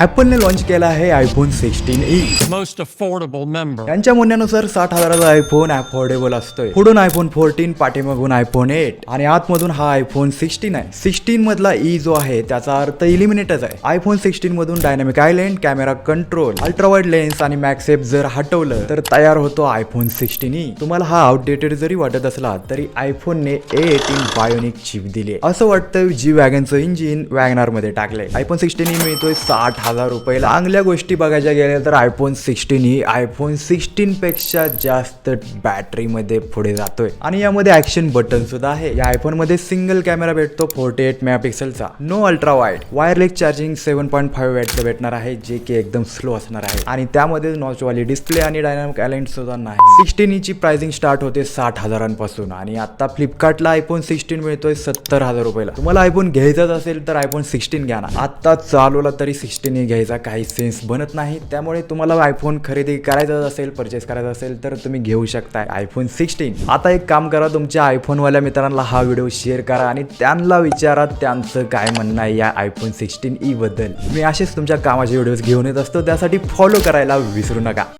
ॲपलने launch केला आहे iPhone 16e. most affordable member. यांच्या म्हणण्यानुसार 60,000चा आयफोन अफोर्डेबल असतोय. पुढून आयफोन 14, पाठीमागून आयफोन 8 आणि आतमधून हा आयफोन 16 आहे. 16 मधला ई जो आहे त्याचा अर्थ इलिमिनेटच आहे. आयफोन 16 मधून dynamic island, camera control, ultra wide lens आणि मॅक्सेफ जर हटवलं तर तयार होतो आयफोन 16e. तुम्हाला हा आउटडेटेड जरी वाटत असला तरी आयफोनने A18 बायोनिक चिप दिली. असं वाटतं जी वॅगनचं इंजिन वॅगनार मध्ये टाकलंय. आयफोन 16e मिळतोय 60,000 रुपये. चांगल्या गोष्टी बघायच्या गेल्या तर आयफोन 16e आयफोन 16 पेक्षा जास्त बॅटरी मध्ये पुढे जातोय आणि यामध्ये ऍक्शन बटन सुद्धा आहे. या आयफोन मध्ये सिंगल कॅमेरा भेटतो 48 मेगापिक्सलचा. No ultra wide, wireless charging 7.5 वॅटचं भेटणार आहे जे की एकदम स्लो असणार आहे आणि त्यामध्ये नॉचवाली डिस्प्ले आणि डायनामिक आयलँड सुद्धा नाही. 16e ची प्राइसिंग स्टार्ट होते 60,000पासून आणि आता फ्लिपकार्टला आयफोन 16 मिळतोय 70,000 रुपयाला. तुम्हाला आयफोन घ्यायचाच असेल तर आयफोन 16 घ्या ना. आता चालवला तरी 16e घ्यायचा काही सेन्स बनत नाही. त्यामुळे तुम्हाला आयफोन खरेदी करायचा असेल, परचेस करायचा असेल तर तुम्ही घेऊ शकता आयफोन 16. आता एक काम करा, तुमच्या आयफोनवाल्या मित्रांना हा व्हिडिओ शेअर करा आणि त्यांना विचारा त्यांचं काय म्हणणं आहे या आयफोन 16e बद्दल. मी असेच तुमच्या कामाचे व्हिडिओज घेऊन येत असतो, त्यासाठी फॉलो करायला विसरू नका.